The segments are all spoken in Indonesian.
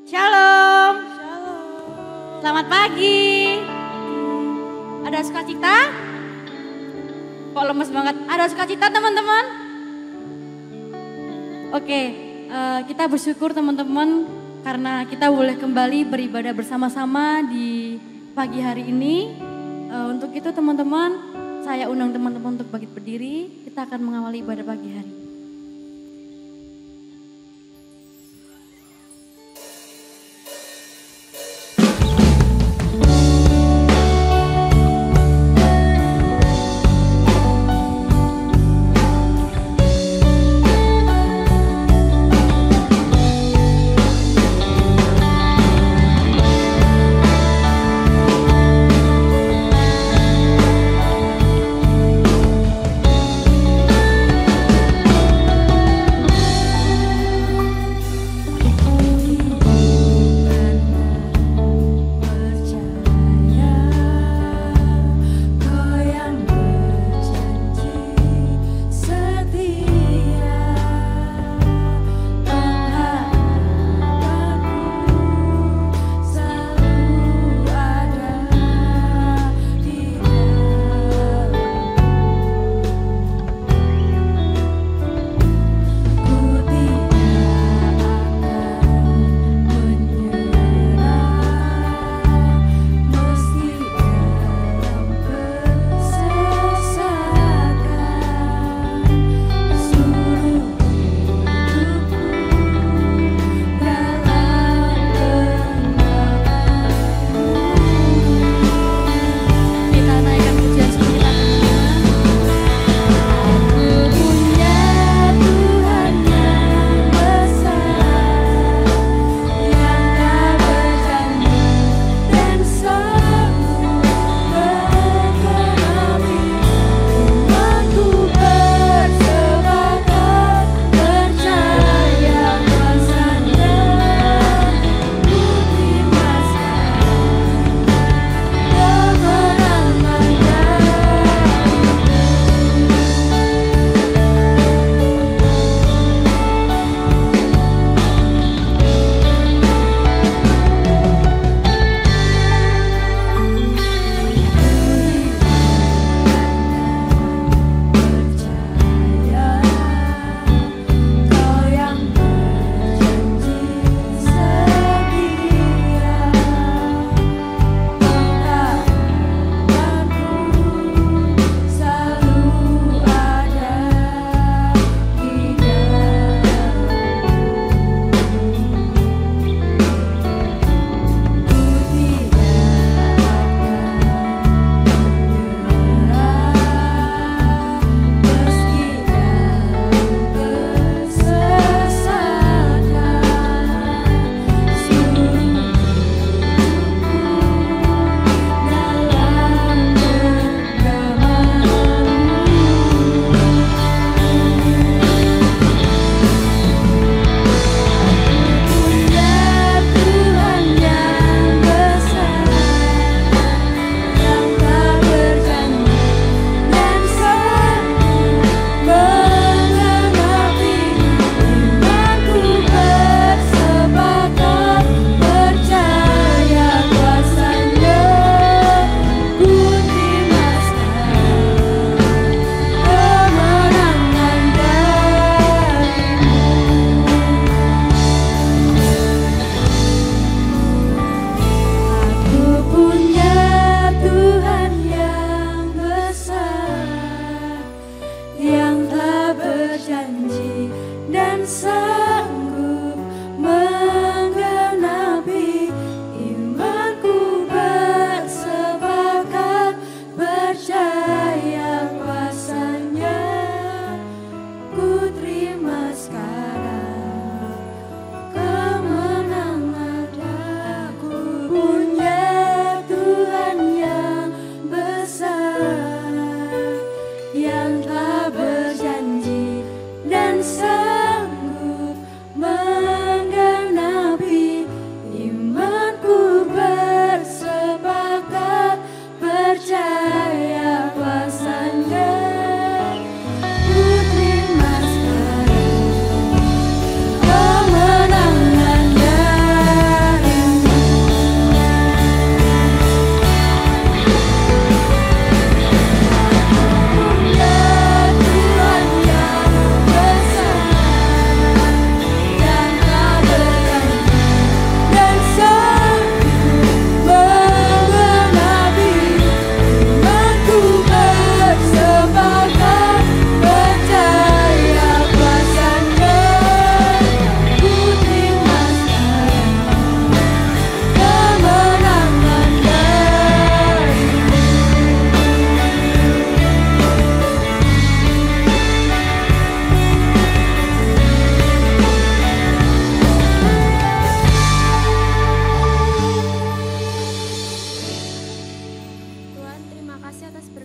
Shalom. Shalom. Selamat pagi. Ada sukacita? Kok lemes banget? Ada sukacita teman-teman? Oke, kita bersyukur teman-teman karena kita boleh kembali beribadah bersama-sama di pagi hari ini. Untuk itu teman-teman, saya undang teman-teman untuk bangkit berdiri. Kita akan mengawali ibadah pagi hari.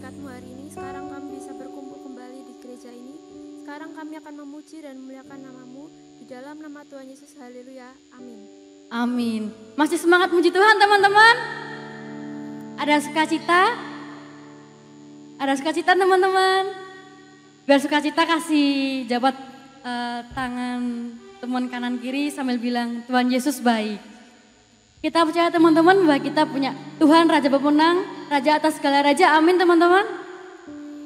berkat-Mu hari ini. Sekarang kami bisa berkumpul kembali di gereja ini. Sekarang kami akan memuji dan memuliakan nama-Mu. Di dalam nama Tuhan Yesus, haleluya, amin. Amin. Masih semangat muji Tuhan teman-teman? Ada sukacita? Ada sukacita teman-teman? Biar sukacita kasih jabat tangan teman kanan kiri sambil bilang Tuhan Yesus baik. Kita percaya teman-teman bahwa kita punya Tuhan Raja Pemenang, Raja atas segala raja, amin teman-teman.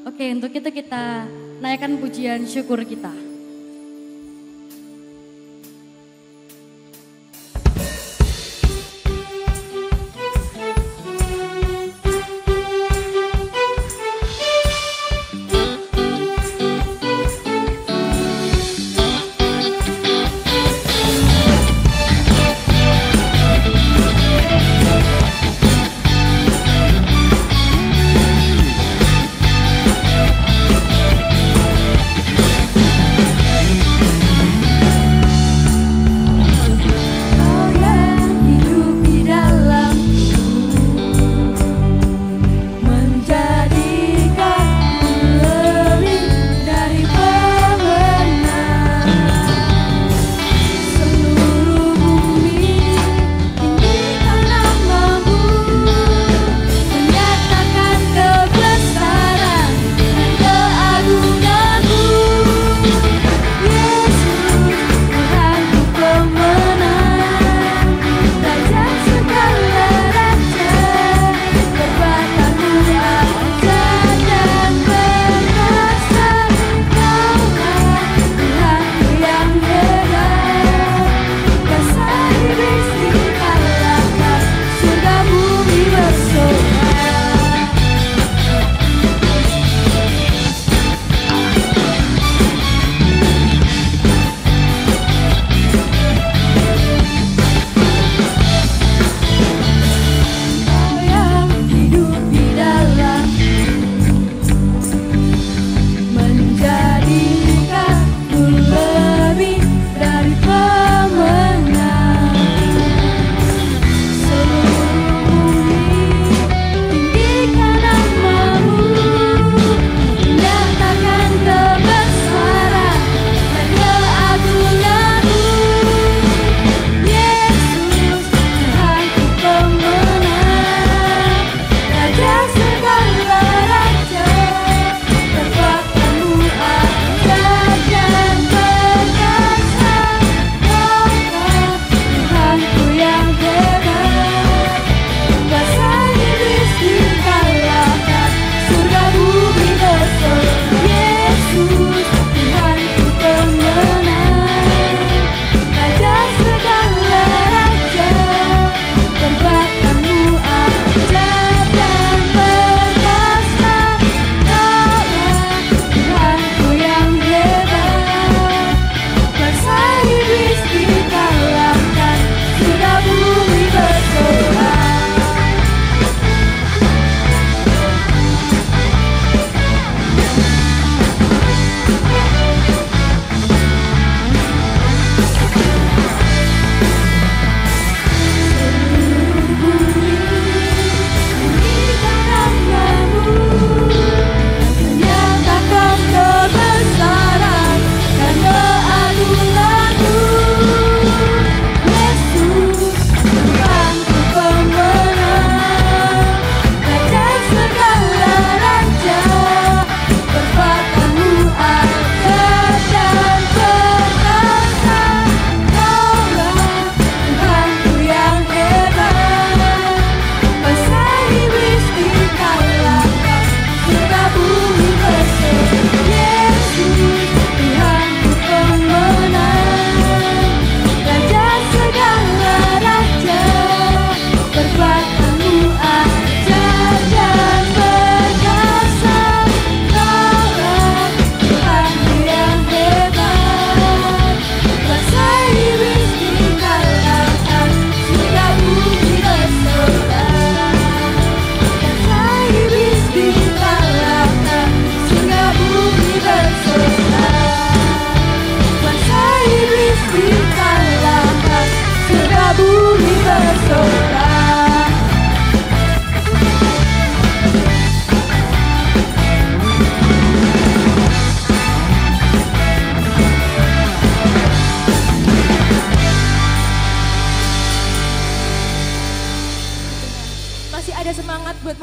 Oke, untuk itu kita naikkan pujian syukur kita.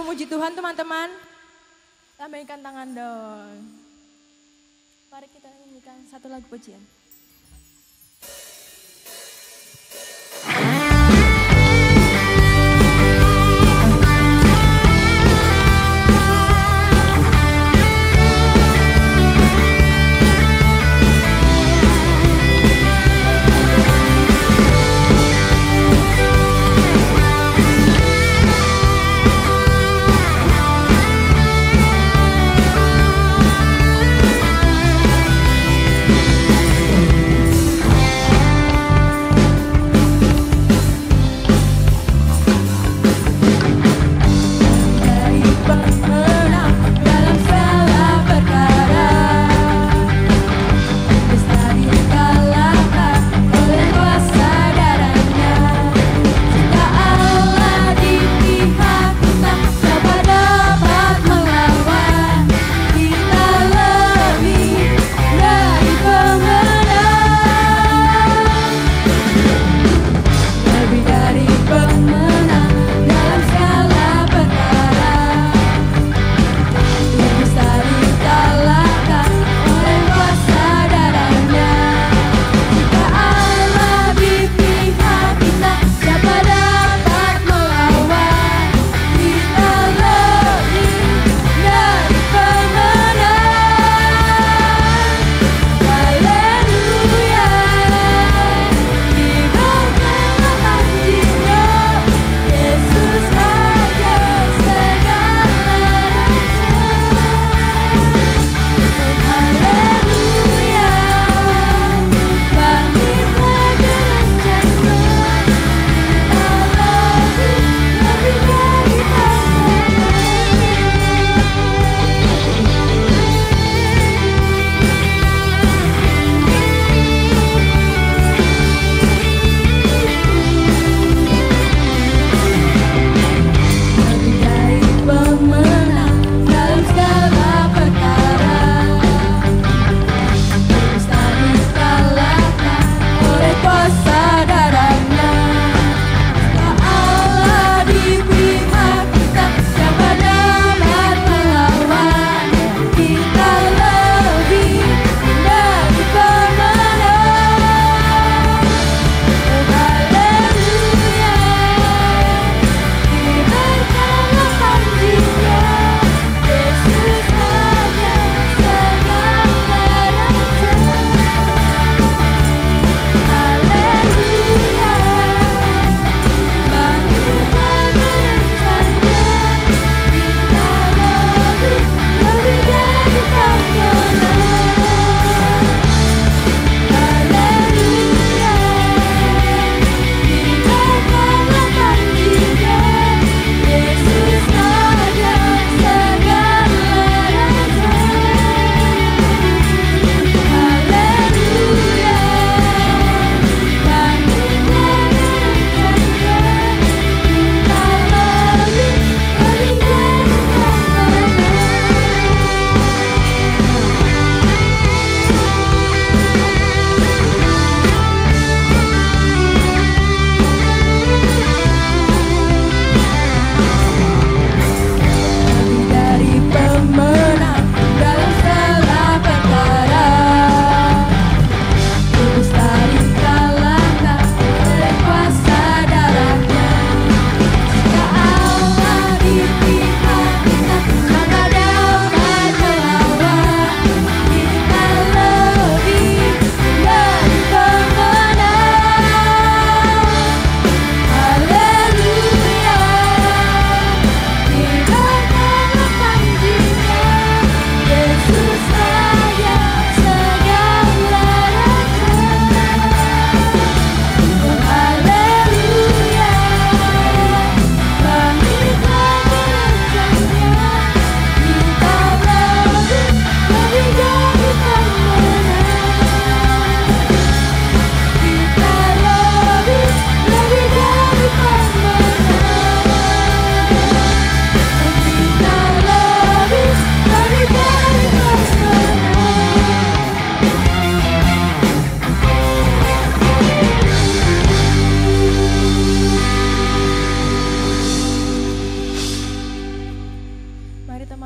memuji Tuhan teman-teman? Lambaikan tangan dong. Mari kita nyanyikan satu lagu pujian.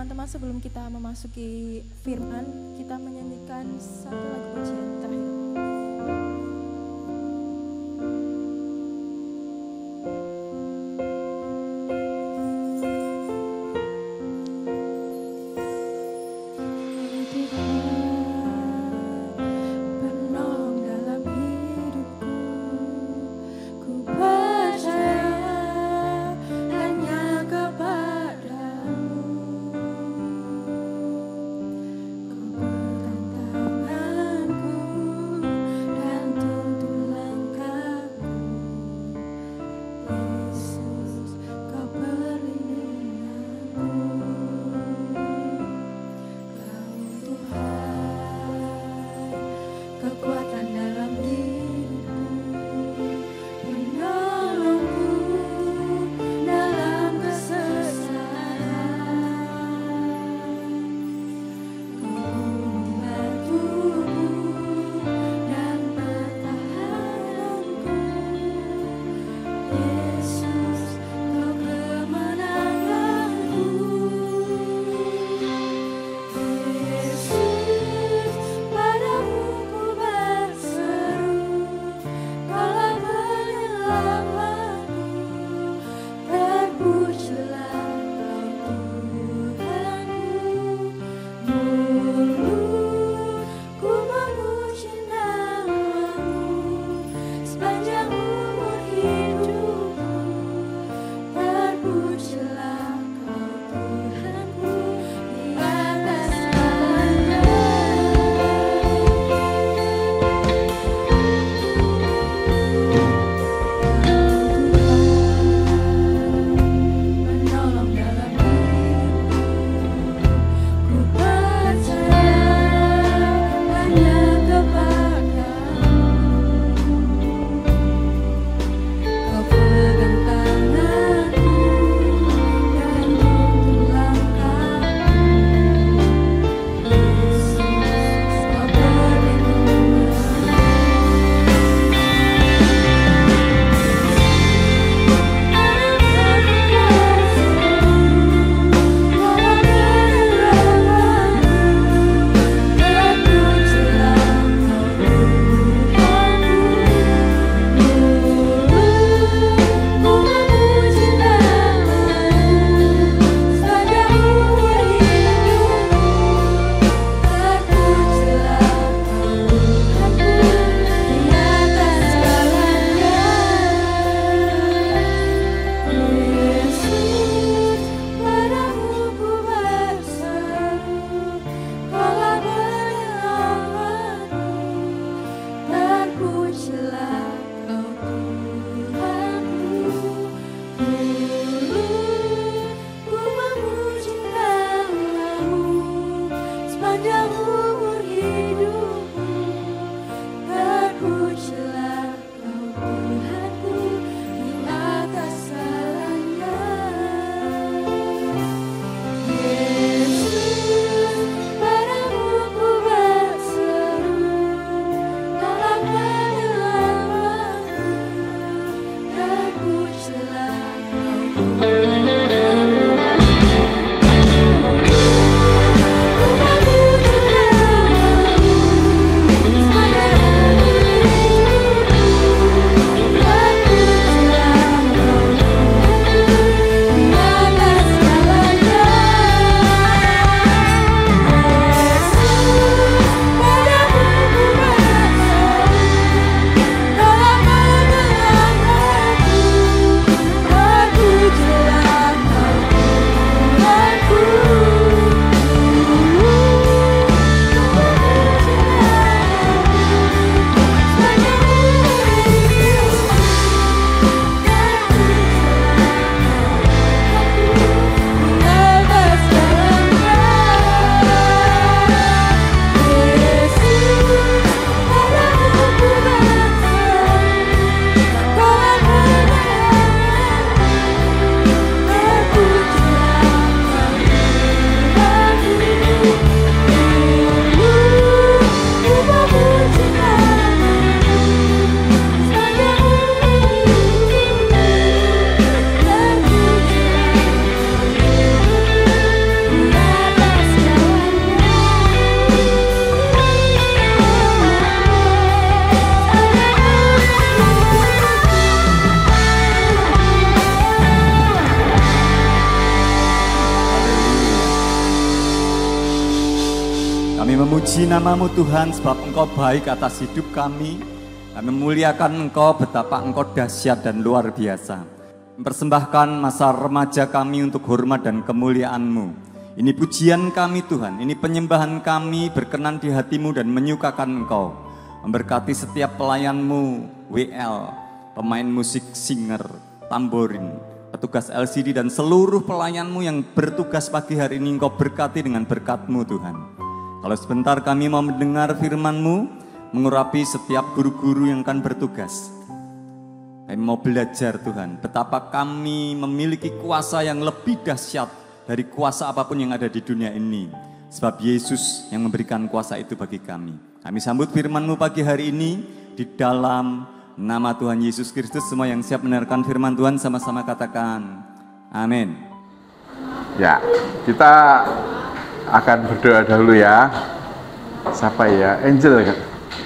teman-teman sebelum kita memasuki firman, kita menyanyikan satu lagu pujian terakhir. Kami memuji nama-Mu Tuhan sebab Engkau baik atas hidup kami. Kami memuliakan Engkau betapa Engkau dahsyat dan luar biasa. Mempersembahkan masa remaja kami untuk hormat dan kemuliaan-Mu. Ini pujian kami Tuhan, ini penyembahan kami berkenan di hati-Mu dan menyukakan Engkau. Memberkati setiap pelayan-Mu, WL, pemain musik, singer, tamborin, petugas LCD dan seluruh pelayan-Mu yang bertugas pagi hari ini Engkau berkati dengan berkat-Mu Tuhan. Kalau sebentar kami mau mendengar firman-Mu, mengurapi setiap guru-guru yang akan bertugas. Kami mau belajar Tuhan, betapa kami memiliki kuasa yang lebih dahsyat dari kuasa apapun yang ada di dunia ini. Sebab Yesus yang memberikan kuasa itu bagi kami. Kami sambut firman-Mu pagi hari ini di dalam nama Tuhan Yesus Kristus. Semua yang siap mendengarkan firman Tuhan sama-sama katakan amin. Ya, kita akan berdoa dahulu ya. Siapa ya? Angel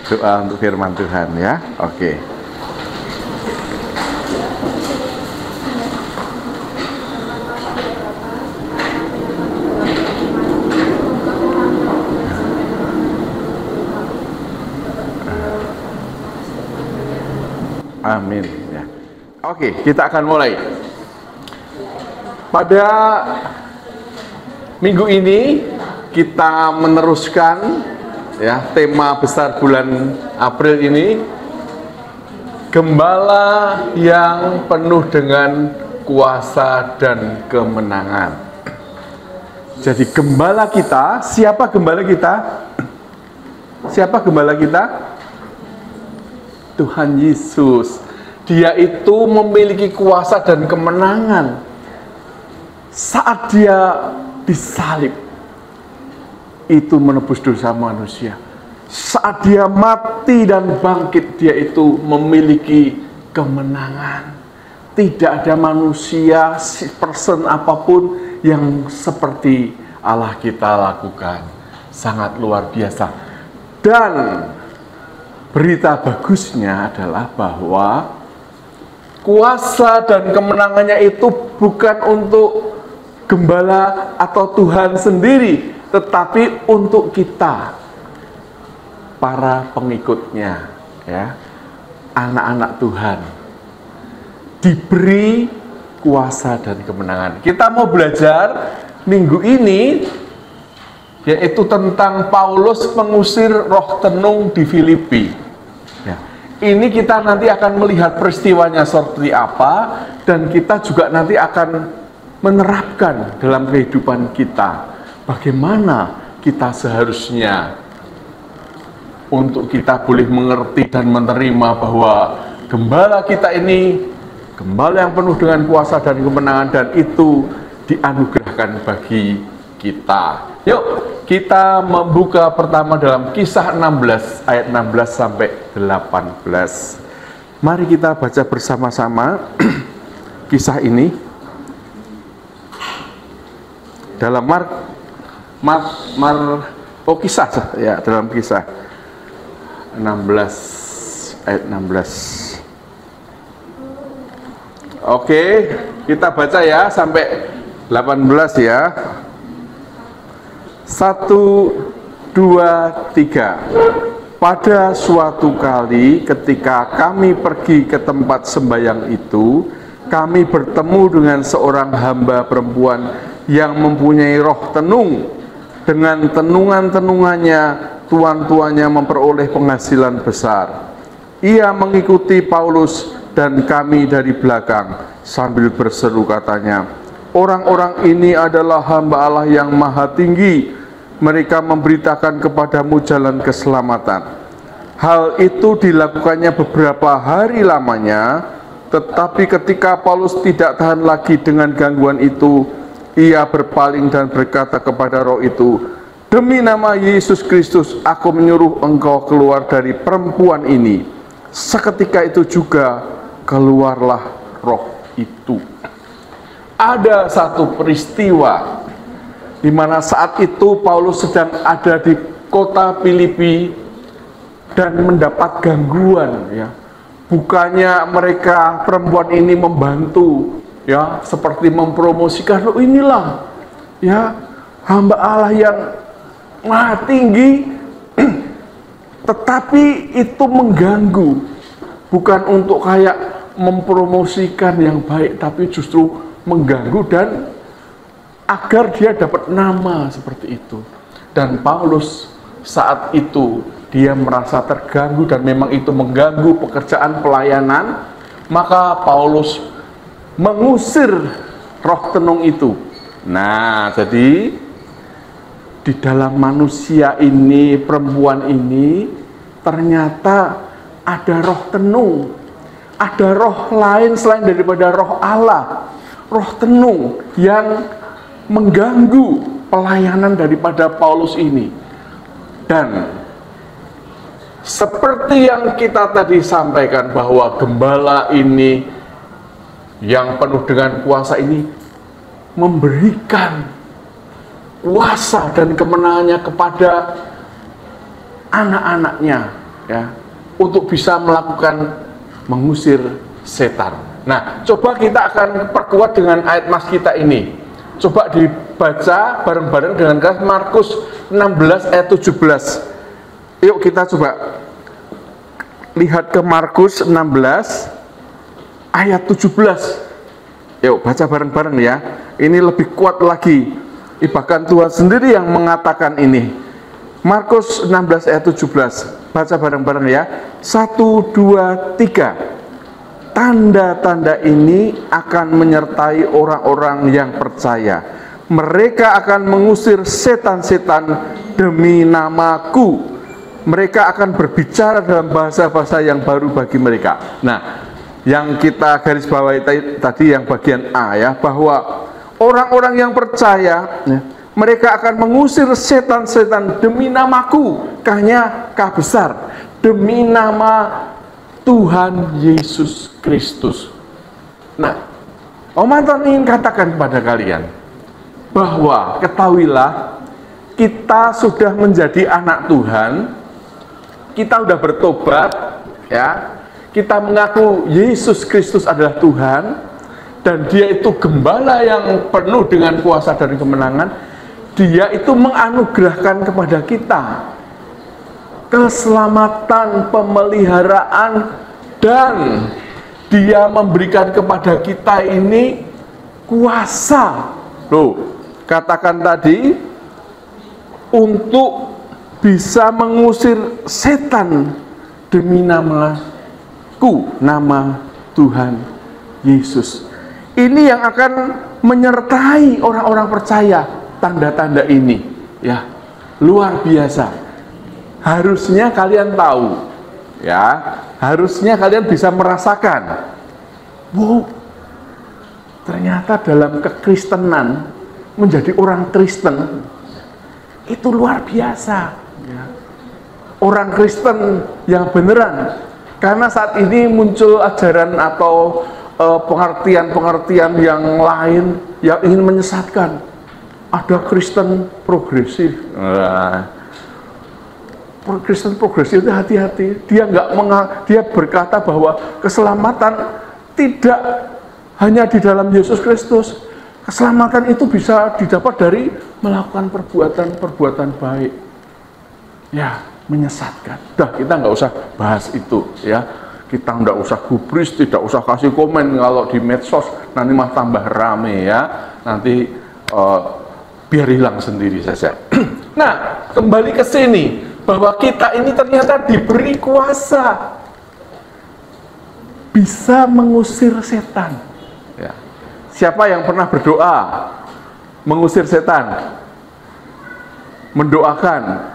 doa untuk firman Tuhan ya. Oke. Amin ya. Oke, kita akan mulai. Pada minggu ini kita meneruskan ya tema besar bulan April ini, gembala yang penuh dengan kuasa dan kemenangan. Jadi gembala kita, siapa gembala kita? Siapa gembala kita? Tuhan Yesus. Dia itu memiliki kuasa dan kemenangan. Saat dia disalib, itu menebus dosa manusia. Saat dia mati dan bangkit, dia itu memiliki kemenangan. Tidak ada manusia, person apapun yang seperti Allah kita lakukan. Sangat luar biasa. Dan berita bagusnya adalah bahwa kuasa dan kemenangannya itu bukan untuk gembala atau Tuhan sendiri, tetapi untuk kita, para pengikutnya, ya, anak-anak Tuhan, diberi kuasa dan kemenangan. Kita mau belajar minggu ini, yaitu tentang Paulus mengusir roh tenung di Filipi. Ya. Ini kita nanti akan melihat peristiwanya seperti apa, dan kita juga nanti akan menerapkan dalam kehidupan kita. Bagaimana kita seharusnya untuk kita boleh mengerti dan menerima bahwa gembala kita ini gembala yang penuh dengan kuasa dan kemenangan, dan itu dianugerahkan bagi kita. Yuk kita membuka pertama dalam Kisah 16 ayat 16 sampai 18. Mari kita baca bersama-sama kisah ini dalam kisah ya, dalam Kisah 16 ayat 16. Oke, kita baca ya sampai 18 ya. 1, 2, 3. Pada suatu kali ketika kami pergi ke tempat sembahyang itu, kami bertemu dengan seorang hamba perempuan yang mempunyai roh tenung. Dengan tenungan-tenungannya, tuan-tuannya memperoleh penghasilan besar. Ia mengikuti Paulus dan kami dari belakang sambil berseru, katanya, "Orang-orang ini adalah hamba Allah yang maha tinggi. Mereka memberitakan kepadamu jalan keselamatan." Hal itu dilakukannya beberapa hari lamanya, tetapi ketika Paulus tidak tahan lagi dengan gangguan itu, ia berpaling dan berkata kepada roh itu, "Demi nama Yesus Kristus, aku menyuruh engkau keluar dari perempuan ini." Seketika itu juga keluarlah roh itu. Ada satu peristiwa di mana saat itu Paulus sedang ada di kota Filipi dan mendapat gangguan, ya. Bukannya mereka perempuan ini membantu, ya, seperti mempromosikan, "Loh inilah, ya, hamba Allah yang maha tinggi, tetapi itu mengganggu, bukan untuk kayak mempromosikan yang baik, tapi justru mengganggu dan agar dia dapat nama seperti itu. Dan Paulus saat itu dia merasa terganggu dan memang itu mengganggu pekerjaan pelayanan, maka Paulus mengusir roh tenung itu. Nah, jadi di dalam manusia ini, perempuan ini, ternyata ada roh tenung, ada roh lain selain daripada roh Allah, roh tenung yang mengganggu pelayanan daripada Paulus ini. Dan seperti yang kita tadi sampaikan bahwa gembala ini yang penuh dengan kuasa ini memberikan kuasa dan kemenangannya kepada anak-anaknya, ya, untuk bisa melakukan mengusir setan. Nah, coba kita akan perkuat dengan ayat mas kita ini. Coba dibaca bareng-bareng dengan Markus 16 ayat 17. Yuk kita coba lihat ke Markus 16 ayat 17. Yuk baca bareng-bareng ya. Ini lebih kuat lagi. Bahkan Tuhan sendiri yang mengatakan ini. Markus 16 ayat 17. Baca bareng-bareng ya. 1, 2, 3. Tanda-tanda ini akan menyertai orang-orang yang percaya. Mereka akan mengusir setan-setan demi namaku. Mereka akan berbicara dalam bahasa-bahasa yang baru bagi mereka. Nah, yang kita garis bawahi tadi yang bagian A ya, bahwa orang-orang yang percaya, ya, mereka akan mengusir setan-setan demi namaku, K-nya K besar, demi nama Tuhan Yesus Kristus. Nah, Om Anton ingin katakan kepada kalian bahwa ketahuilah kita sudah menjadi anak Tuhan, kita sudah bertobat, ya, kita mengaku Yesus Kristus adalah Tuhan, dan Dia itu gembala yang penuh dengan kuasa dan kemenangan. Dia itu menganugerahkan kepada kita keselamatan, pemeliharaan, dan Dia memberikan kepada kita ini kuasa. Loh, katakan tadi untuk bisa mengusir setan demi namaku, nama Tuhan Yesus. Ini yang akan menyertai orang-orang percaya, tanda-tanda ini, ya, luar biasa. Harusnya kalian tahu, ya, harusnya kalian bisa merasakan, wow, ternyata dalam kekristenan, menjadi orang Kristen itu luar biasa, ya. Orang Kristen yang beneran, karena saat ini muncul ajaran atau pengertian-pengertian yang lain yang ingin menyesatkan. Ada Kristen progresif. Kristen progresif itu hati-hati. Dia berkata bahwa keselamatan tidak hanya di dalam Yesus Kristus. Keselamatan itu bisa didapat dari melakukan perbuatan-perbuatan baik. Ya, menyesatkan. Dah, kita nggak usah bahas itu, ya. Kita nggak usah gubris, tidak usah kasih komen kalau di medsos, nanti mah tambah rame, ya. Nanti biar hilang sendiri saja. Nah, kembali ke sini. Bahwa kita ini ternyata diberi kuasa bisa mengusir setan, ya. Siapa yang pernah berdoa mengusir setan, mendoakan,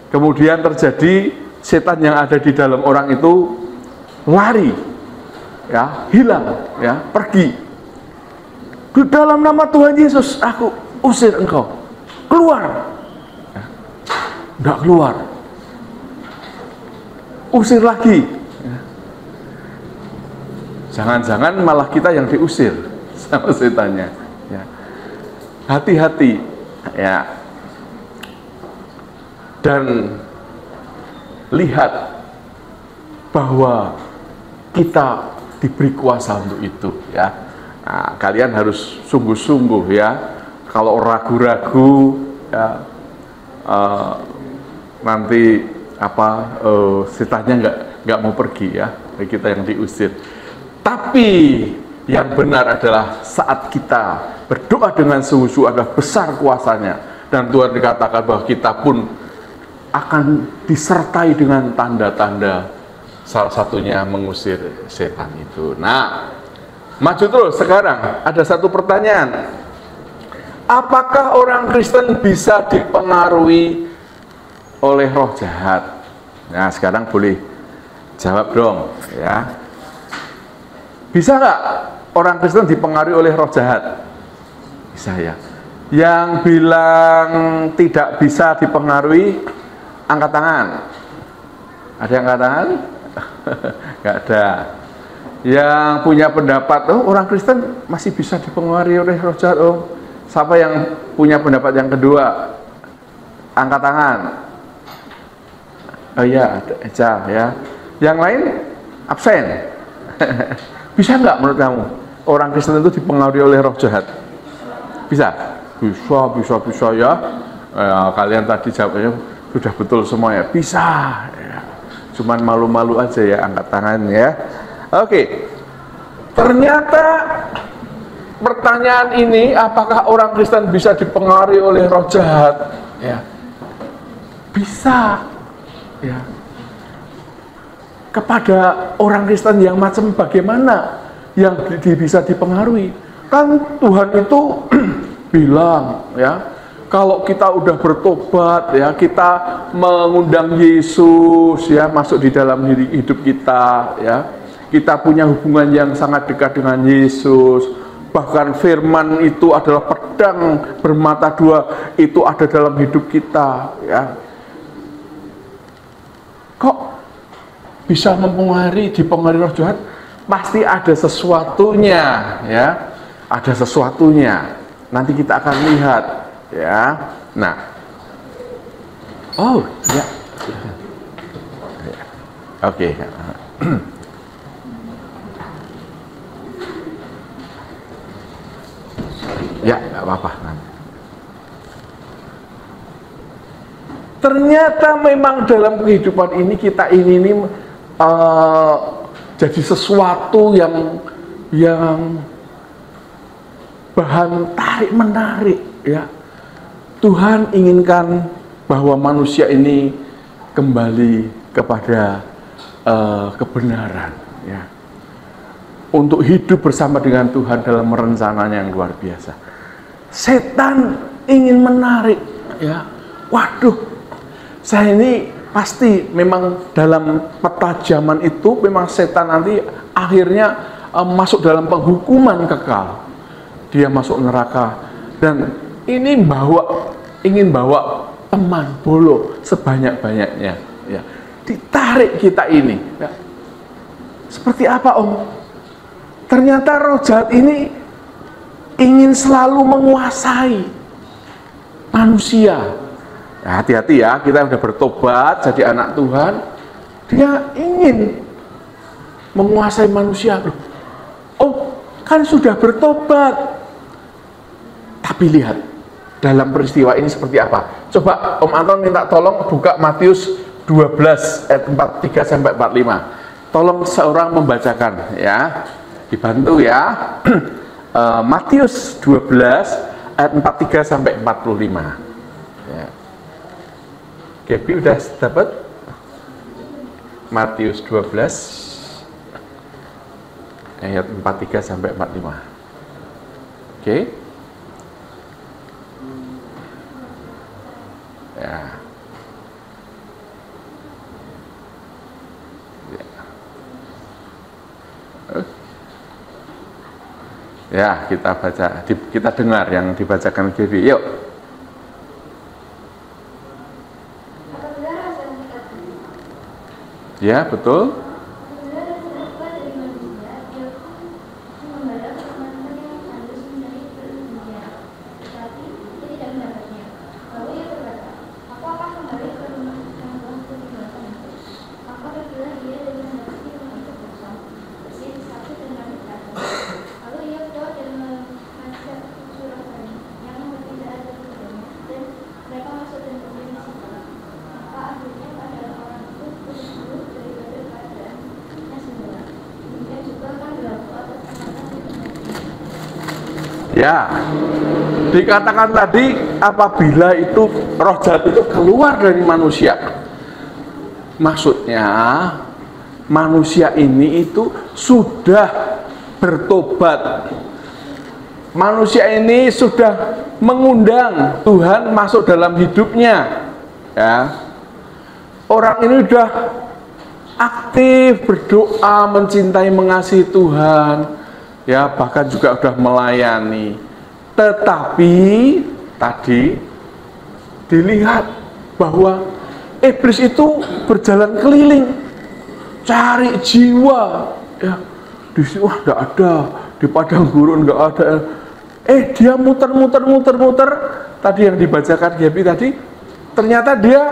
kemudian terjadi setan yang ada di dalam orang itu lari, ya, hilang, ya, pergi. Di dalam nama Tuhan Yesus aku usir engkau, keluar. Nggak keluar, usir lagi. Jangan-jangan malah kita yang diusir sama setannya, ya. Hati-hati, ya. Dan lihat bahwa kita diberi kuasa untuk itu, ya. Nah, kalian harus sungguh-sungguh, ya. Kalau ragu-ragu, ya, nanti setannya nggak mau pergi ya, kita yang diusir. Tapi yang benar adalah saat kita berdoa dengan sungguh-sungguh adalah besar kuasanya, dan Tuhan dikatakan bahwa kita pun akan disertai dengan tanda-tanda, salah satunya mengusir setan itu. Nah, maju terus. Sekarang ada satu pertanyaan, apakah orang Kristen bisa dipengaruhi oleh roh jahat? Nah, sekarang boleh jawab dong ya. Bisa nggak orang Kristen dipengaruhi oleh roh jahat? Bisa ya. Yang bilang tidak bisa dipengaruhi, angkat tangan. Ada yang angkat tangan? Nggak ada. Yang punya pendapat, orang Kristen masih bisa dipengaruhi oleh roh jahat. Siapa yang punya pendapat yang kedua? Angkat tangan. Oh iya, ada Eja ya. Yang lain absen. Bisa nggak menurut kamu orang Kristen itu dipengaruhi oleh roh jahat? Bisa? Bisa ya. Kalian tadi jawabnya sudah betul semua ya. Bisa. Ya. Cuman malu-malu aja ya, angkat tangan ya. Oke. Ternyata pertanyaan ini, apakah orang Kristen bisa dipengaruhi oleh roh jahat? Ya. Bisa. Ya. Kepada orang Kristen yang macam bagaimana yang bisa dipengaruhi? Kan Tuhan itu bilang ya, kalau kita udah bertobat ya, kita mengundang Yesus ya masuk di dalam hidup kita ya, kita punya hubungan yang sangat dekat dengan Yesus. Bahkan firman itu adalah pedang bermata dua, itu ada dalam hidup kita ya. Kok bisa dipengaruhi roh jahat? Pasti ada sesuatunya ya, ada sesuatunya. Nanti kita akan lihat ya. Nah, oh ya, oke. Ya, nggak apa-apa. Ternyata memang dalam kehidupan ini kita ini jadi sesuatu yang bahan tarik menarik ya. Tuhan inginkan bahwa manusia ini kembali kepada kebenaran ya, untuk hidup bersama dengan Tuhan dalam rencananya yang luar biasa. Setan ingin menarik ya. Waduh, saya ini pasti memang dalam peta zaman itu memang setan nanti akhirnya masuk dalam penghukuman kekal. Dia masuk neraka, dan ini ingin bawa teman bolo sebanyak-banyaknya ya. Ditarik kita ini ya. Seperti apa Om? Ternyata roh jahat ini ingin selalu menguasai manusia. Nah, hati-hati ya, kita udah bertobat jadi anak Tuhan, dia ingin menguasai manusia. Oh, kan sudah bertobat. Tapi lihat dalam peristiwa ini seperti apa. Coba Om Anton minta tolong buka Matius 12 ayat 43 sampai 45. Tolong seorang membacakan ya. Dibantu ya. Matius 12 ayat 43 sampai 45. Ya. Gaby udah dapat? Matius 12 ayat 43 sampai 45. Oke. Ya. Ya, kita baca, kita dengar yang dibacakan Gaby. Yuk. Ya, betul. Ya, dikatakan tadi apabila itu roh jahat itu keluar dari manusia, maksudnya manusia ini itu sudah bertobat. Manusia ini sudah mengundang Tuhan masuk dalam hidupnya. Ya. Orang ini sudah aktif berdoa, mencintai, mengasihi Tuhan. Ya, bahkan juga sudah melayani. Tetapi tadi dilihat bahwa iblis itu berjalan keliling cari jiwa. Ya, di sini wah enggak ada, di padang gurun enggak ada. Dia muter tadi yang dibacakan Gaby tadi, ternyata dia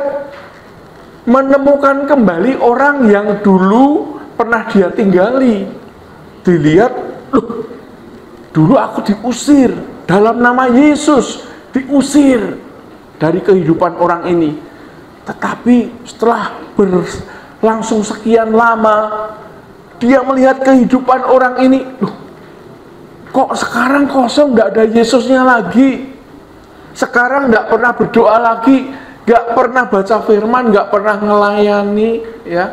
menemukan kembali orang yang dulu pernah dia tinggali. Dilihat, loh, dulu aku diusir dalam nama Yesus, diusir dari kehidupan orang ini. Tetapi setelah berlangsung sekian lama, dia melihat kehidupan orang ini, loh, kok sekarang kosong, nggak ada Yesusnya lagi. Sekarang nggak pernah berdoa lagi, nggak pernah baca firman, nggak pernah melayani, ya,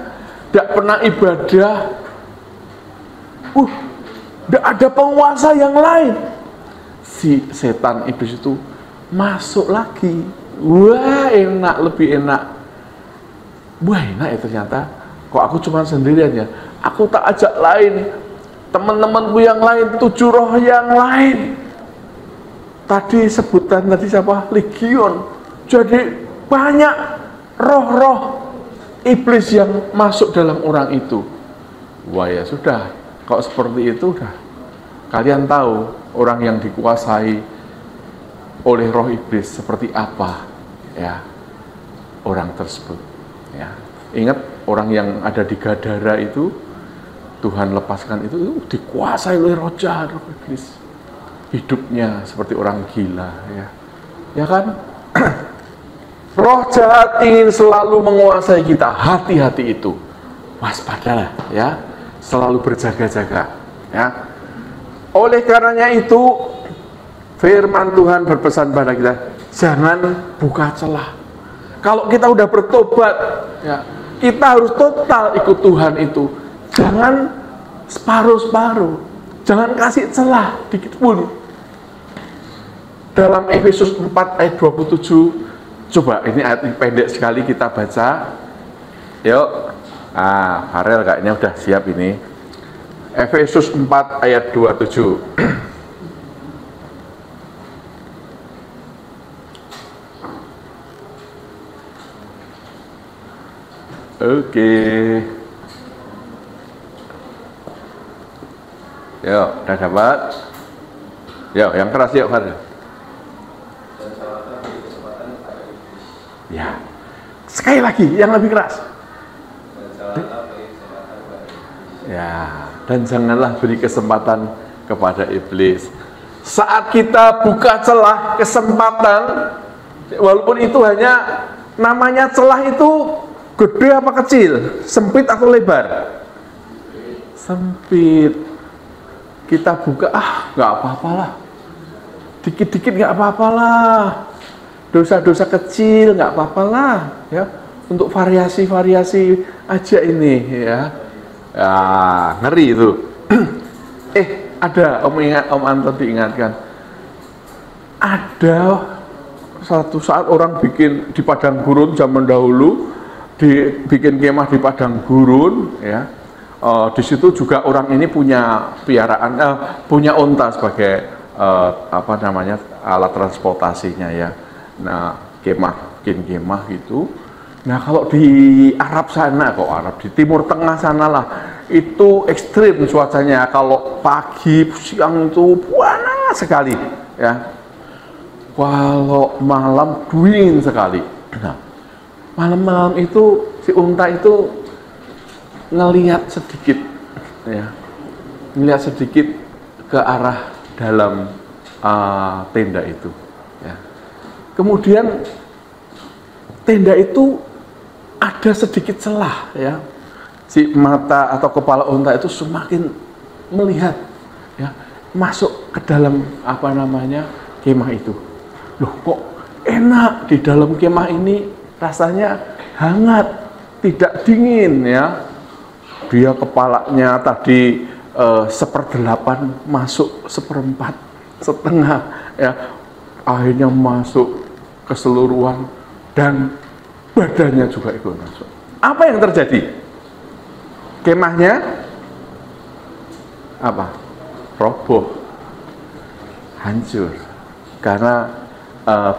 nggak pernah ibadah. Nggak ada penguasa yang lain. Si setan iblis itu masuk lagi. Wah, enak, lebih enak. Wah, enak ya ternyata. Kok aku cuma sendirian ya? Aku tak ajak lain, teman-temanku yang lain, 7 roh yang lain. Tadi sebutan tadi siapa? Legion. Jadi banyak roh-roh iblis yang masuk dalam orang itu. Wah, ya sudah. Kalau seperti itu udah kalian tahu orang yang dikuasai oleh roh iblis seperti apa, ya, orang tersebut, ya. Ingat orang yang ada di Gadara itu, Tuhan lepaskan itu dikuasai oleh roh jahat, roh iblis. Hidupnya seperti orang gila, ya, ya kan? Roh jahat ingin selalu menguasai kita. Hati-hati itu, waspadalah, ya, selalu berjaga-jaga, ya. Oleh karenanya itu firman Tuhan berpesan pada kita, jangan buka celah. Kalau kita udah bertobat, ya, kita harus total ikut Tuhan itu. Jangan separuh-separuh, jangan kasih celah dikit pun. Dalam Efesus 4 ayat 27, coba ini ayat pendek sekali kita baca. Yuk, Farel kayaknya udah siap ini. Efesus 4 ayat 27. Oke. Yuk, udah dapat? Yuk, yang keras yuk, Farel. Ya, sekali lagi yang lebih keras. Ya, dan janganlah beri kesempatan kepada iblis. Saat kita buka celah kesempatan, walaupun itu hanya namanya celah itu gede apa kecil, sempit atau lebar? Sempit. Kita buka, nggak apa-apalah. Dikit-dikit nggak apa-apalah. Dosa-dosa kecil nggak apa-apalah, ya, untuk variasi-variasi aja ini, ya. Ya, ngeri itu. Ada Om Anton diingatkan, ada suatu saat orang bikin di padang gurun zaman dahulu, bikin kemah di padang gurun, ya. Di situ juga orang ini punya piaraan, punya unta sebagai apa namanya, alat transportasinya, ya. Nah, bikin kemah gitu. Nah, kalau di Arab sana, di Timur Tengah sana lah, itu ekstrim cuacanya. Kalau pagi, siang itu panas sekali, ya. Kalau malam dingin sekali. Nah, malam-malam itu si unta itu ngelihat sedikit, ya, ngelihat sedikit ke arah dalam tenda itu, ya. Kemudian tenda itu ada sedikit celah, ya. Si mata atau kepala unta itu semakin melihat, ya, masuk ke dalam kemah itu. Loh, kok enak di dalam kemah ini, rasanya hangat, tidak dingin ya. Dia kepalanya tadi 1/8 masuk 1/4, setengah ya. Akhirnya masuk keseluruhan dan badannya juga ikut masuk. Apa yang terjadi? Kemahnya apa? Roboh, hancur. Karena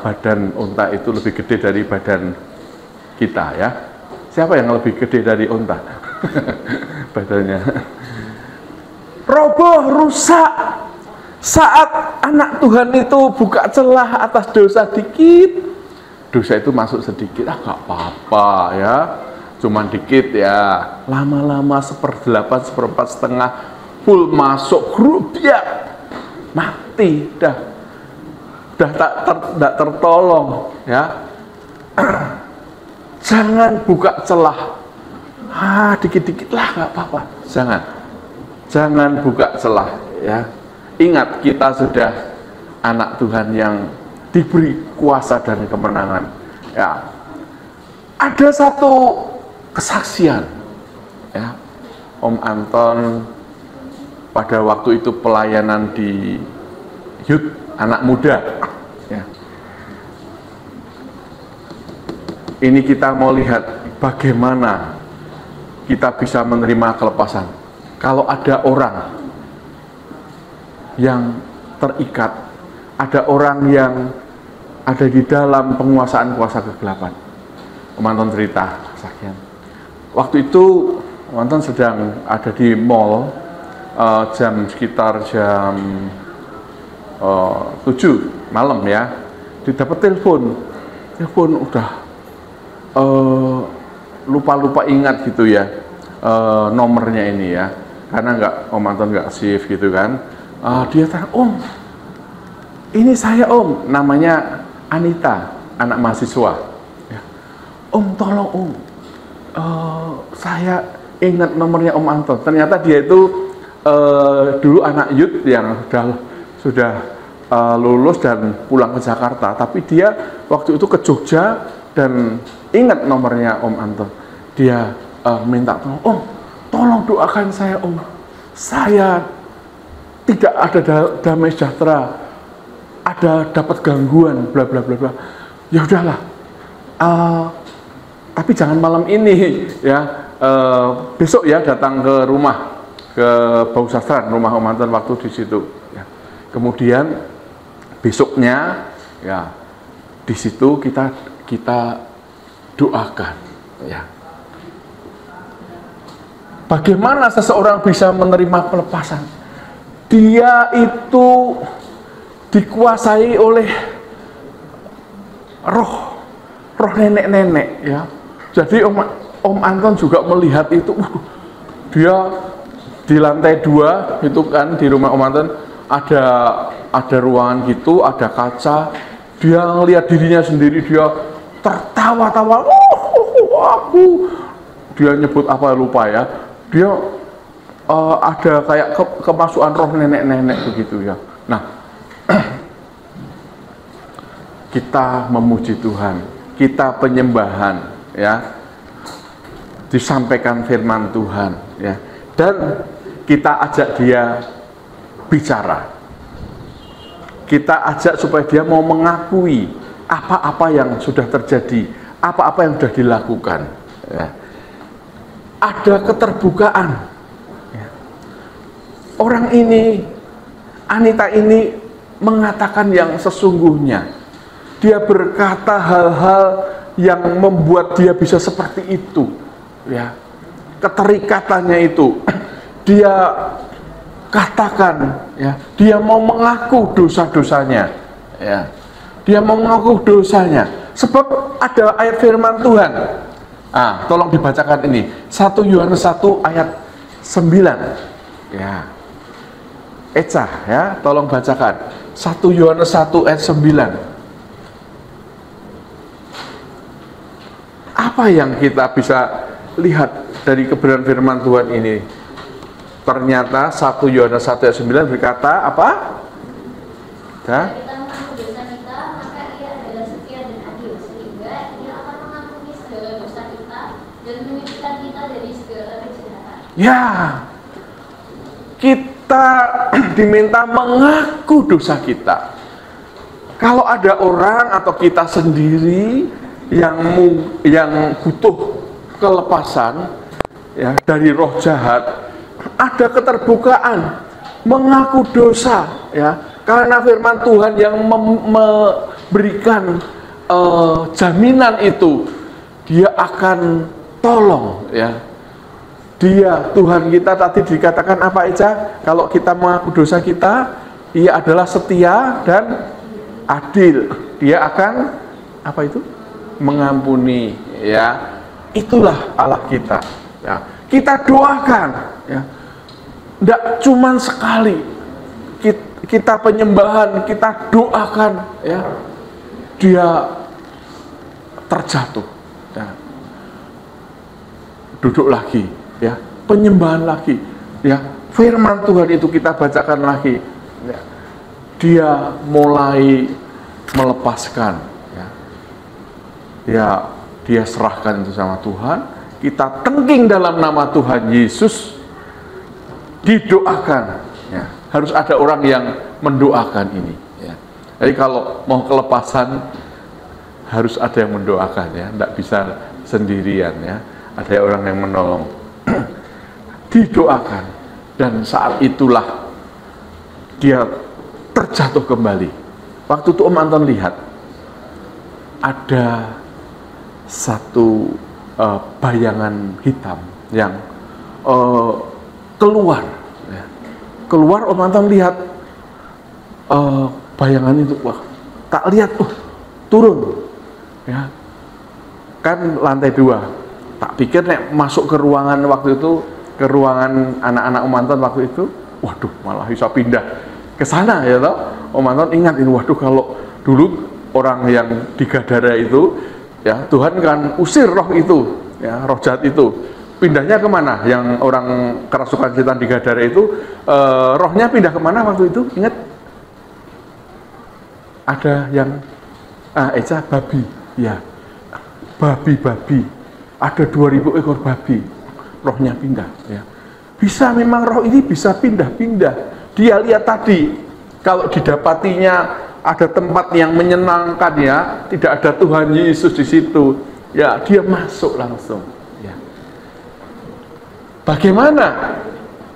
badan unta itu lebih gede dari badan kita ya. Siapa yang lebih gede dari unta? Badannya. Roboh, rusak. Saat anak Tuhan itu buka celah atas dosa dikit, dosa itu masuk sedikit, gak apa-apa ya, cuman dikit ya. Lama-lama 1/8, 1/4, setengah, full masuk, grup ya, mati, dah tak tertolong ya. Jangan buka celah, dikit-dikit lah gak apa-apa, jangan buka celah ya. Ingat, kita sudah anak Tuhan yang diberi kuasa dan kemenangan ya. Ada satu kesaksian ya, Om Anton pada waktu itu pelayanan di youth, anak muda ya. Ini kita mau lihat bagaimana kita bisa menerima kelepasan. Kalau ada orang yang terikat, ada orang yang ada di dalam penguasaan kuasa kegelapan. Om Anton cerita kesaksian. Waktu itu Om Anton sedang ada di mall, sekitar jam 7 malam ya. Didapat telepon udah lupa ingat gitu ya, nomornya ini ya, karena Om Anton nggak save gitu kan. Dia tanya, Om, ini saya Om, namanya Anita, anak mahasiswa ya. Om, tolong Om, saya ingat nomornya Om Anton. Ternyata dia itu dulu anak youth yang sudah lulus dan pulang ke Jakarta, tapi dia waktu itu ke Jogja dan ingat nomornya Om Anton. Dia minta tolong, Om, tolong doakan saya Om, saya tidak ada damai sejahtera, ada dapat gangguan, bla bla bla bla. Ya udahlah, tapi jangan malam ini ya, besok ya datang ke rumah, ke Bau Sastran, rumah Om Anton waktu di situ. Ya. Kemudian besoknya ya di situ kita doakan ya. Bagaimana seseorang bisa menerima pelepasan? Dia itu dikuasai oleh roh nenek-nenek ya. Jadi Om Anton juga melihat itu, dia di lantai 2 itu kan di rumah Om Anton ada ruangan gitu, ada kaca. Dia ngelihat dirinya sendiri, dia tertawa-tawa. Dia nyebut apa lupa ya. Dia ada kayak kemasukan roh nenek-nenek begitu ya. Nah, kita memuji Tuhan, kita penyembahan ya, disampaikan firman Tuhan ya, dan kita ajak dia bicara, kita ajak supaya dia mau mengakui apa-apa yang sudah terjadi, apa-apa yang sudah dilakukan ya. Ada keterbukaan. Orang ini, Anita ini mengatakan yang sesungguhnya. Dia berkata hal-hal yang membuat dia bisa seperti itu, ya. Keterikatannya itu, dia katakan, ya. Dia mau mengaku dosa-dosanya, ya. Dia mau mengaku dosanya, sebab ada ayat firman Tuhan. Tolong dibacakan ini, 1 Yohanes 1 ayat 9, ya. Eca ya, tolong bacakan 1 Yohanes 1 ayat 9. Apa yang kita bisa lihat dari kebenaran firman Tuhan ini? Ternyata 1 Yohanes 1 ayat 9 berkata apa? Ya. Kita mengaku dosa kita, maka Ia adalah setia dan adil, sehingga Ia akan mengampuni segala dosa kita dan menyucikan kita dari segala kejahatan. Ya, kita diminta mengaku dosa kita. Kalau ada orang atau kita sendiri yang butuh kelepasan ya dari roh jahat, ada keterbukaan mengaku dosa ya, karena firman Tuhan yang memberikan jaminan itu, Dia akan tolong ya. Tuhan kita tadi dikatakan apa aja? Kalau kita mengaku dosa kita, Ia adalah setia dan adil. Dia akan apa itu? Mengampuni ya. Itulah Allah kita ya. Kita doakan ya. Tidak cuman sekali kita penyembahan, kita doakan ya. Dia terjatuh ya. Duduk lagi ya, penyembahan lagi ya, firman Tuhan itu kita bacakan lagi ya. Dia mulai melepaskan ya, dia serahkan itu sama Tuhan, kita tengking dalam nama Tuhan Yesus, didoakan ya. Harus ada orang yang mendoakan ini ya. Jadi kalau mau kelepasan harus ada yang mendoakan ya, tidak bisa sendirian ya, ada orang yang menolong. Didoakan, dan saat itulah dia terjatuh kembali. Waktu itu Om Anton lihat ada satu bayangan hitam yang keluar ya. Keluar, Om Anton lihat bayangan itu, wah, tak lihat turun ya, kan lantai 2. Tak pikir nek masuk ke ruangan waktu itu, ke ruangan anak-anak Om Anton waktu itu, waduh, malah bisa pindah ke sana ya toh. Om Anton ingat ini, waduh, kalau dulu orang yang di Gadara itu ya, Tuhan kan usir roh itu ya, roh jahat itu. Pindahnya kemana? Yang orang kerasukan setan di Gadara itu rohnya pindah kemana waktu itu? Ingat? Ada yang Eca, babi ya, babi. Ada 2000 ekor babi, rohnya pindah ya. Bisa, memang roh ini bisa pindah-pindah. Dia lihat tadi, kalau didapatinya ada tempat yang menyenangkan ya, tidak ada Tuhan Yesus di situ ya, dia masuk langsung ya. Bagaimana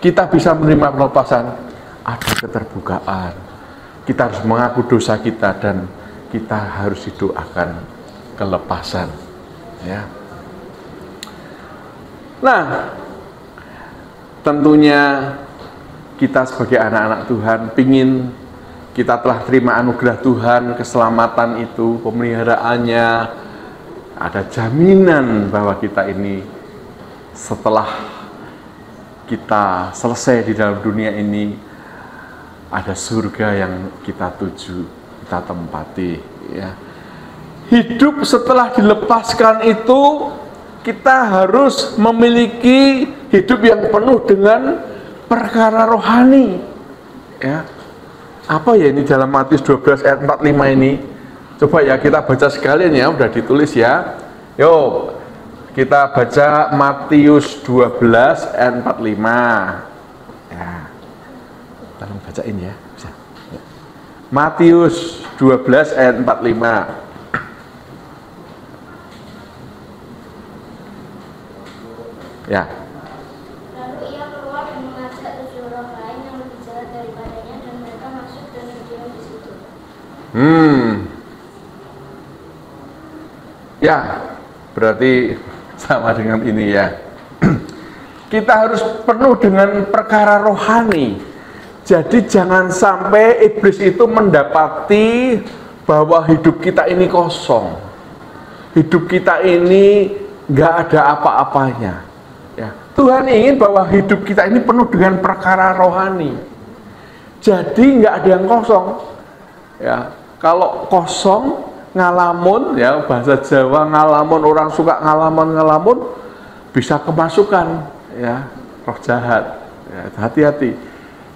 kita bisa menerima pelepasan? Ada keterbukaan. Kita harus mengaku dosa kita dan kita harus didoakan kelepasan ya. Nah, tentunya kita sebagai anak-anak Tuhan pingin kita telah terima anugerah Tuhan, keselamatan itu, pemeliharaannya, ada jaminan bahwa kita ini setelah kita selesai di dalam dunia ini ada surga yang kita tuju, kita tempati ya. Hidup setelah dilepaskan itu kita harus memiliki hidup yang penuh dengan perkara rohani ya. Apa ya ini dalam Matius 12 ayat 45 ini? Coba ya kita baca sekalian ya, udah ditulis ya. Yuk, kita baca Matius 12 ayat 45 ya. Tolong bacain ya, bisa. Matius 12 ayat 45. Ya. Lalu Ia keluar dan mengajak 7 roh lain yang lebih jahat daripadanya, dan mereka masuk dan berdiam di situ. Ya, berarti sama dengan ini ya. Kita harus penuh dengan perkara rohani. Jadi jangan sampai iblis itu mendapati bahwa hidup kita ini kosong. Hidup kita ini nggak ada apa-apanya. Ya, Tuhan ingin bahwa hidup kita ini penuh dengan perkara rohani. Jadi nggak ada yang kosong. Ya, kalau kosong, ngalamun, ya bahasa Jawa ngalamun, orang suka ngalamun bisa kemasukan, ya roh jahat. Ya, hati-hati.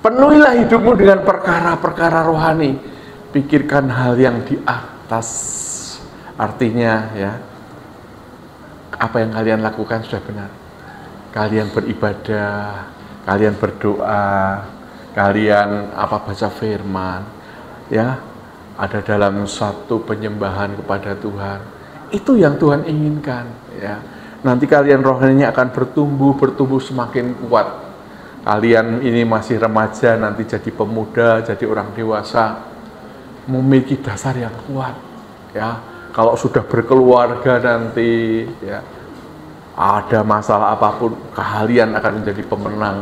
Penuhilah hidupmu dengan perkara-perkara rohani. pikirkan hal yang di atas. Artinya ya, apa yang kalian lakukan sudah benar. Kalian beribadah, kalian berdoa, kalian baca firman, ya, ada dalam satu penyembahan kepada Tuhan. Itu yang Tuhan inginkan, ya. Nanti kalian rohaninya akan bertumbuh semakin kuat. Kalian ini masih remaja, nanti jadi pemuda, jadi orang dewasa, memiliki dasar yang kuat, ya. Kalau sudah berkeluarga nanti, ya, ada masalah apapun, kalian akan menjadi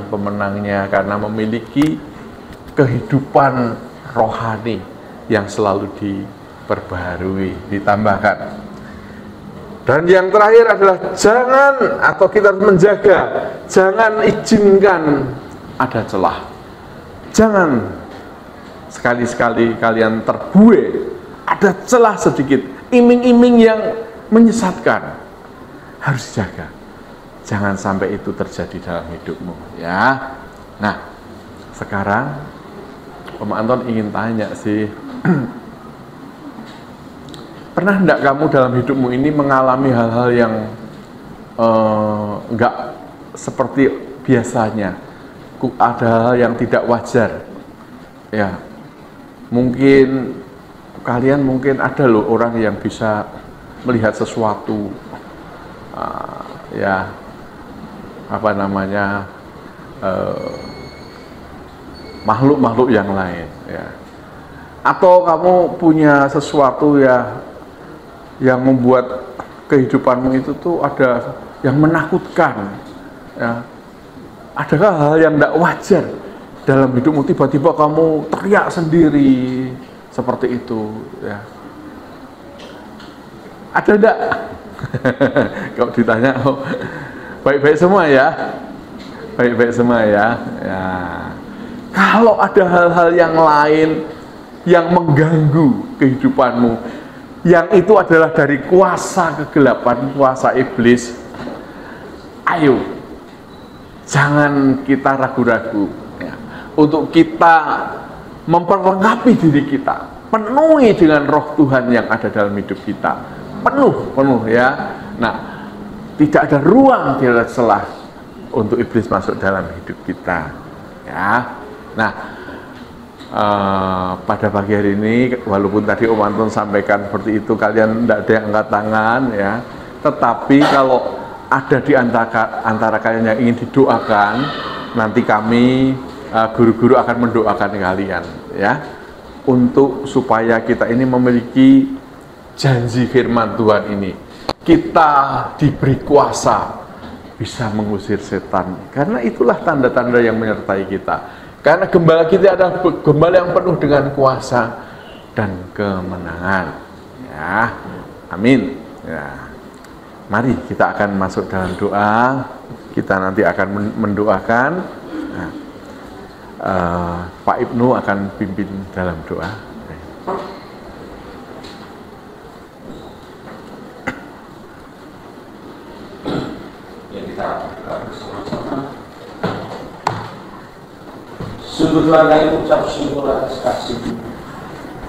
pemenangnya karena memiliki kehidupan rohani yang selalu diperbaharui, ditambahkan. Dan yang terakhir adalah kita harus menjaga, jangan izinkan ada celah. Jangan sekali-sekali kalian terbuai, ada celah sedikit, iming-iming yang menyesatkan. Harus dijaga. Jangan sampai itu terjadi dalam hidupmu, ya. Nah, sekarang Om Anton ingin tanya sih, pernah enggak kamu dalam hidupmu ini mengalami hal-hal yang enggak seperti biasanya? Ada hal yang tidak wajar, ya. Mungkin kalian ada loh orang yang bisa melihat sesuatu, makhluk-makhluk yang lain, ya. Atau kamu punya sesuatu ya yang membuat kehidupanmu itu tuh ada yang menakutkan, ya. Adakah hal yang tidak wajar dalam hidupmu, tiba-tiba kamu teriak sendiri seperti itu, ya? Ada enggak? Kalau ditanya, baik-baik semua ya, baik-baik semua ya. Ya. Kalau ada hal-hal yang lain yang mengganggu kehidupanmu, yang itu adalah dari kuasa kegelapan, kuasa iblis, ayo, jangan kita ragu-ragu, ya, untuk kita memperlengkapi diri kita, penuhi dengan roh Tuhan yang ada dalam hidup kita, penuh ya. Nah, tidak ada ruang, tidak ada celah untuk iblis masuk dalam hidup kita, ya. Nah, pada pagi hari ini, walaupun tadi Om Anton sampaikan seperti itu, kalian tidak ada yang angkat tangan, ya. Tetapi kalau ada di antara kalian yang ingin didoakan, nanti kami guru-guru akan mendoakan kalian, ya, untuk supaya kita ini memiliki janji firman Tuhan ini. Kita diberi kuasa bisa mengusir setan, karena itulah tanda-tanda yang menyertai kita. Karena gembala kita adalah gembala yang penuh dengan kuasa dan kemenangan, ya. Amin, ya. Mari kita akan masuk dalam doa. Kita nanti akan mendoakan. Nah, Pak Ibnu akan pimpin dalam doa. Ya, kita bersama-sama. Sungguh Tuhan, kami ucap syukur atas kasih-Mu,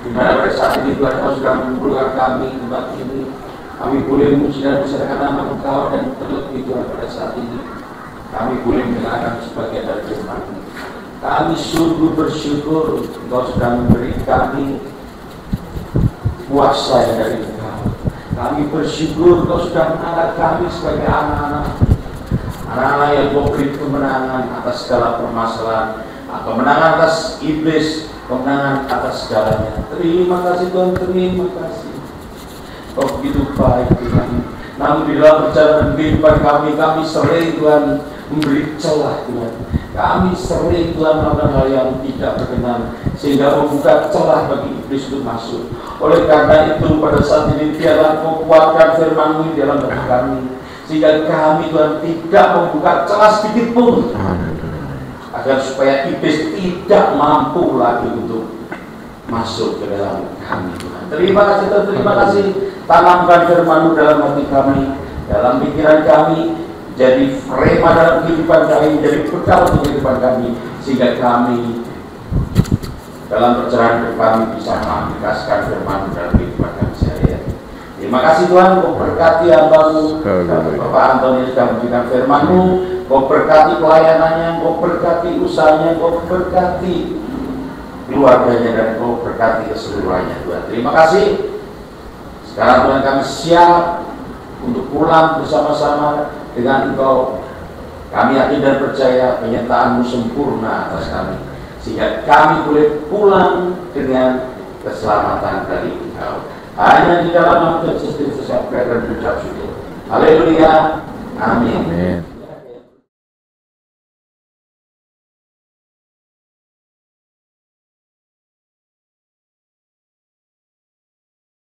di mana pada saat ini Tuhan Kau sudah mengumpulkan kami di tempat ini. Kami boleh memuji dan membesarkan nama Engkau, dan terlebih Tuhan pada saat ini kami boleh mendengarkan sebagian dari firman-Mu. Kami sungguh bersyukur Engkau sudah memberi kami kuasa yang dari Engkau. Kami bersyukur Engkau sudah mengangkat kami sebagai anak-anak yang Kau beri kemenangan atas segala permasalahan, kemenangan atas iblis, kemenangan atas segalanya. Terima kasih Tuhan, terima kasih. Kau begitu baik Tuhan. Namun di dalam perjalanan kehidupan kami sering Tuhan memberi celah Tuhan. Kami sering Tuhan melakukan hal yang tidak berkenan, sehingga membuka celah bagi iblis untuk masuk. Oleh karena itu pada saat ini biarlah Kau kuatkan firman-Mu di dalam hati kami, sehingga kami Tuhan tidak membuka celah sedikit pun, agar supaya iblis tidak mampu lagi untuk masuk ke dalam kami Tuhan. Terima kasih Tuhan, terima kasih. Tanamkan firman-Mu dalam hati kami, dalam pikiran kami, jadi rema dalam kehidupan kami, jadi bekal untuk kehidupan kami, sehingga kami dalam perjalanan hidup kami bisa mengaplikasikan firman dalam kehidupan kami sehari-hari. Terima kasih Tuhan, Kau berkati hamba-Mu, Bapak Antoni sudah memberikan firman-Mu, Kau berkati pelayanannya, Kau berkati usahanya, Kau berkati keluarganya, dan Kau berkati keseluruhannya Tuhan. Terima kasih. Sekarang Tuhan kami siap untuk pulang bersama-sama dengan Engkau. Kami yakin dan percaya penyertaan-Mu sempurna atas kami, sehingga kami boleh pulang dengan keselamatan dari Engkau. Hanya di dalam nama Yesus Kristus kami berdoa dan bersyukur. Haleluya. Amin.